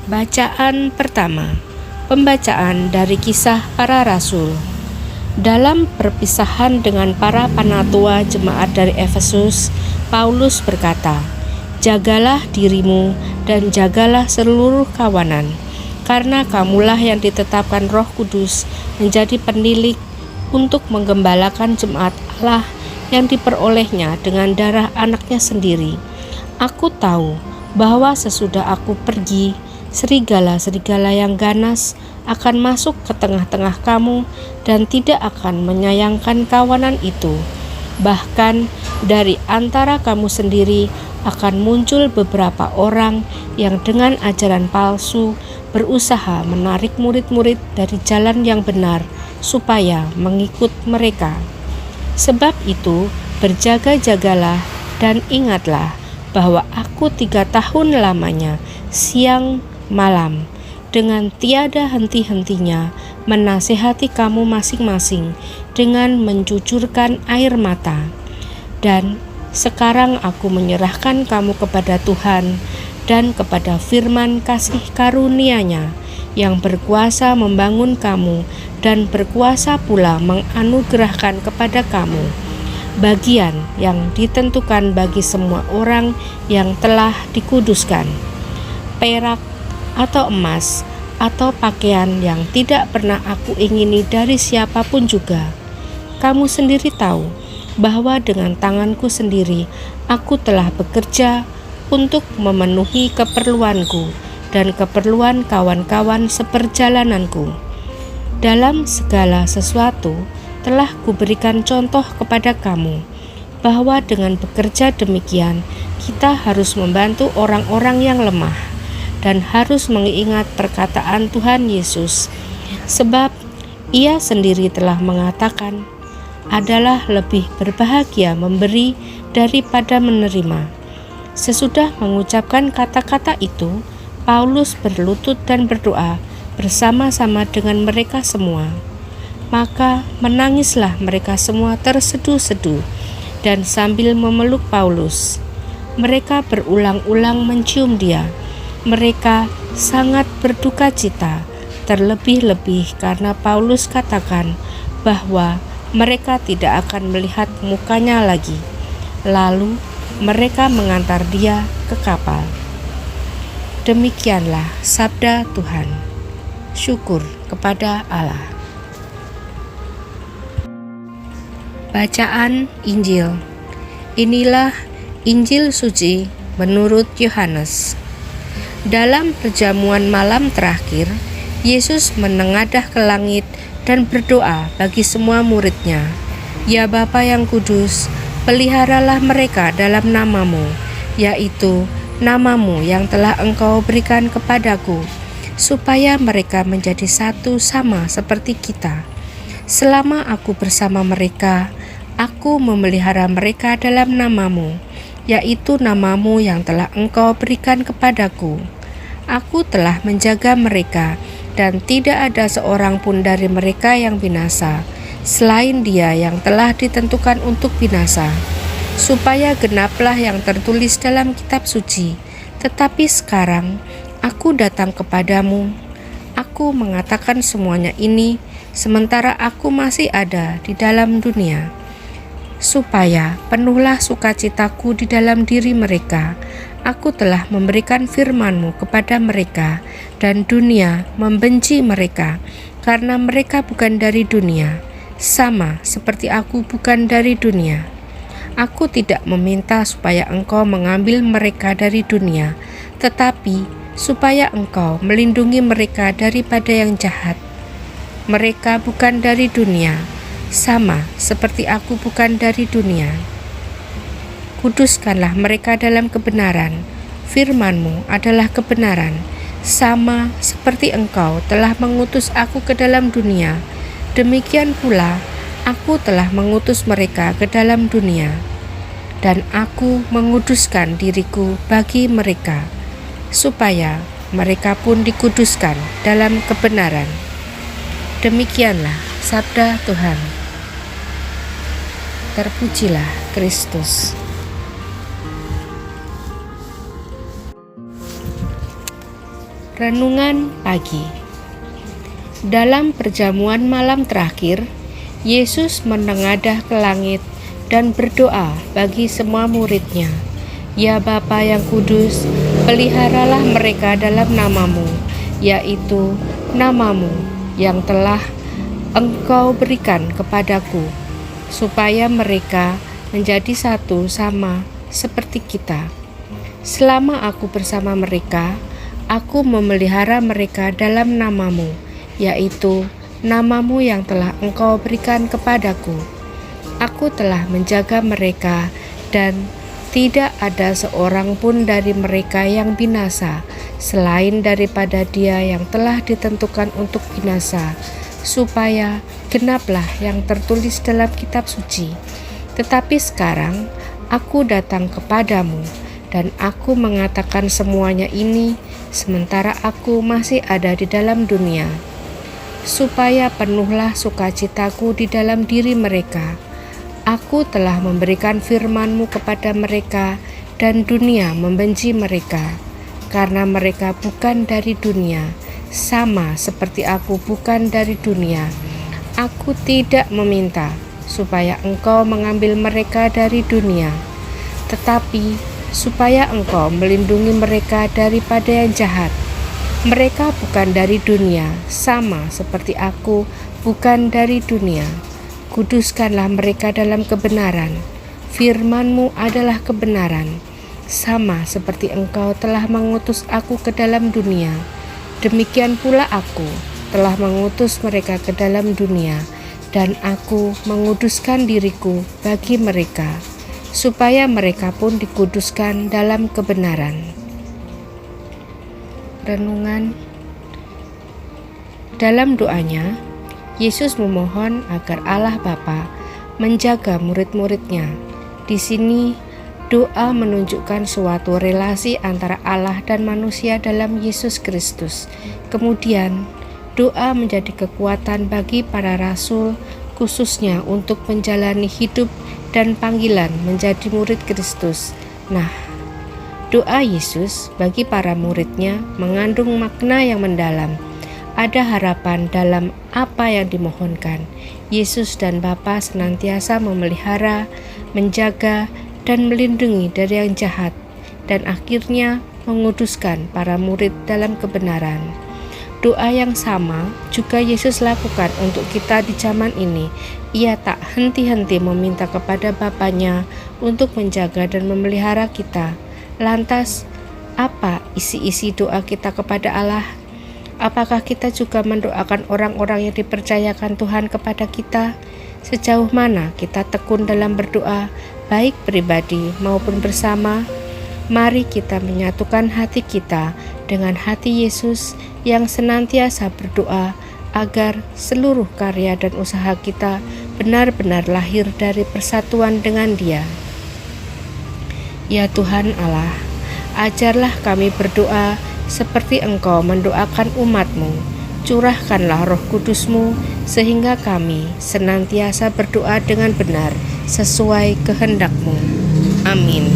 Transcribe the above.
Bacaan pertama. Pembacaan dari Kisah Para Rasul. Dalam perpisahan dengan para panatua jemaat dari Efesus, Paulus berkata, "Jagalah dirimu dan jagalah seluruh kawanan, karena kamulah yang ditetapkan Roh Kudus menjadi penilik untuk menggembalakan jemaat Allah yang diperolehnya dengan darah anaknya sendiri. Aku tahu bahwa sesudah aku pergi, serigala-serigala yang ganas akan masuk ke tengah-tengah kamu dan tidak akan menyayangkan kawanan itu. Bahkan dari antara kamu sendiri akan muncul beberapa orang yang dengan ajaran palsu berusaha menarik murid-murid dari jalan yang benar supaya mengikut mereka. Sebab itu berjaga-jagalah dan ingatlah bahwa aku 3 tahun lamanya siang malam dengan tiada henti-hentinya menasihati kamu masing-masing dengan mencucurkan air mata. Dan sekarang aku menyerahkan kamu kepada Tuhan dan kepada firman kasih karunia-Nya yang berkuasa membangun kamu dan berkuasa pula menganugerahkan kepada kamu bagian yang ditentukan bagi semua orang yang telah dikuduskan. Perak atau emas atau pakaian yang tidak pernah aku ingini dari siapapun juga. Kamu sendiri tahu bahwa dengan tanganku sendiri aku telah bekerja untuk memenuhi keperluanku dan keperluan kawan-kawan seperjalananku. Dalam segala sesuatu telah kuberikan contoh kepada kamu bahwa dengan bekerja demikian kita harus membantu orang-orang yang lemah dan harus mengingat perkataan Tuhan Yesus, sebab Ia sendiri telah mengatakan, adalah lebih berbahagia memberi daripada menerima. Sesudah mengucapkan kata-kata itu, Paulus berlutut dan berdoa bersama-sama dengan mereka semua. Maka menangislah mereka semua terseduh-seduh dan sambil memeluk Paulus. Mereka berulang-ulang mencium dia. Mereka sangat berduka cita, terlebih-lebih karena Paulus katakan bahwa mereka tidak akan melihat mukanya lagi. Lalu mereka mengantar dia ke kapal. Demikianlah sabda Tuhan. Syukur kepada Allah. Bacaan Injil. Inilah Injil suci menurut Yohanes. Dalam perjamuan malam terakhir, Yesus menengadah ke langit dan berdoa bagi semua murid-Nya, "Ya Bapa yang kudus, peliharalah mereka dalam nama-Mu, yaitu nama-Mu yang telah Engkau berikan kepadaku, supaya mereka menjadi satu sama seperti kita. Selama aku bersama mereka, aku memelihara mereka dalam nama-Mu, yaitu nama-Mu yang telah Engkau berikan kepadaku. Aku telah menjaga mereka, dan tidak ada seorang pun dari mereka yang binasa, selain dia yang telah ditentukan untuk binasa, supaya genaplah yang tertulis dalam kitab suci. Tetapi sekarang aku datang kepadamu. Aku mengatakan semuanya ini sementara aku masih ada di dalam dunia, supaya penuhlah sukacitaku di dalam diri mereka. Aku telah memberikan firman-Mu kepada mereka, dan dunia membenci mereka, karena mereka bukan dari dunia, sama seperti aku bukan dari dunia. Aku tidak meminta supaya Engkau mengambil mereka dari dunia, tetapi supaya Engkau melindungi mereka daripada yang jahat. Mereka bukan dari dunia, sama seperti aku bukan dari dunia. Kuduskanlah mereka dalam kebenaran. Firman-Mu adalah kebenaran, sama seperti Engkau telah mengutus aku ke dalam dunia. Demikian pula aku telah mengutus mereka ke dalam dunia, dan aku menguduskan diriku bagi mereka, supaya mereka pun dikuduskan dalam kebenaran." Demikianlah sabda Tuhan. Terpujilah Kristus. Renungan pagi. Dalam perjamuan malam terakhir, Yesus menengadah ke langit dan berdoa bagi semua murid-Nya. Ya Bapa yang kudus, peliharalah mereka dalam nama-Mu, yaitu nama-Mu yang telah Engkau berikan kepadaku, supaya mereka menjadi satu sama seperti kita. Selama aku bersama mereka, aku memelihara mereka dalam nama-Mu, yaitu nama-Mu yang telah Engkau berikan kepadaku. Aku telah menjaga mereka, dan tidak ada seorang pun dari mereka yang binasa, selain daripada dia yang telah ditentukan untuk binasa, supaya genaplah yang tertulis dalam kitab suci. Tetapi sekarang aku datang kepadamu, dan aku mengatakan semuanya ini sementara aku masih ada di dalam dunia, supaya penuhlah sukacitaku di dalam diri mereka. Aku telah memberikan firman-Mu kepada mereka, dan dunia membenci mereka, karena mereka bukan dari dunia, sama seperti aku bukan dari dunia. Aku tidak meminta supaya Engkau mengambil mereka dari dunia, tetapi supaya Engkau melindungi mereka daripada yang jahat. Mereka bukan dari dunia, sama seperti aku bukan dari dunia. Kuduskanlah mereka dalam kebenaran. Firman-Mu adalah kebenaran, sama seperti Engkau telah mengutus aku ke dalam dunia. Demikian pula aku telah mengutus mereka ke dalam dunia, dan aku menguduskan diriku bagi mereka, supaya mereka pun dikuduskan dalam kebenaran. Renungan. Dalam doanya, Yesus memohon agar Allah Bapa menjaga murid-murid-Nya. Di sini, doa menunjukkan suatu relasi antara Allah dan manusia dalam Yesus Kristus. Kemudian, doa menjadi kekuatan bagi para rasul, khususnya untuk menjalani hidup dan panggilan menjadi murid Kristus. Nah, doa Yesus bagi para murid-Nya mengandung makna yang mendalam. Ada harapan dalam apa yang dimohonkan. Yesus dan Bapa senantiasa memelihara, menjaga, dan melindungi dari yang jahat, dan akhirnya menguduskan para murid dalam kebenaran. Doa yang sama juga Yesus lakukan untuk kita di zaman ini. Ia tak henti-henti meminta kepada Bapanya untuk menjaga dan memelihara kita. Lantas, apa isi-isi doa kita kepada Allah? Apakah kita juga mendoakan orang-orang yang dipercayakan Tuhan kepada kita? Sejauh mana kita tekun dalam berdoa, baik pribadi maupun bersama? Mari kita menyatukan hati kita dengan hati Yesus yang senantiasa berdoa agar seluruh karya dan usaha kita benar-benar lahir dari persatuan dengan Dia. Ya Tuhan Allah, ajarlah kami berdoa seperti Engkau mendoakan umat-Mu. Curahkanlah Roh Kudus-Mu sehingga kami senantiasa berdoa dengan benar sesuai kehendak-Mu. Amin.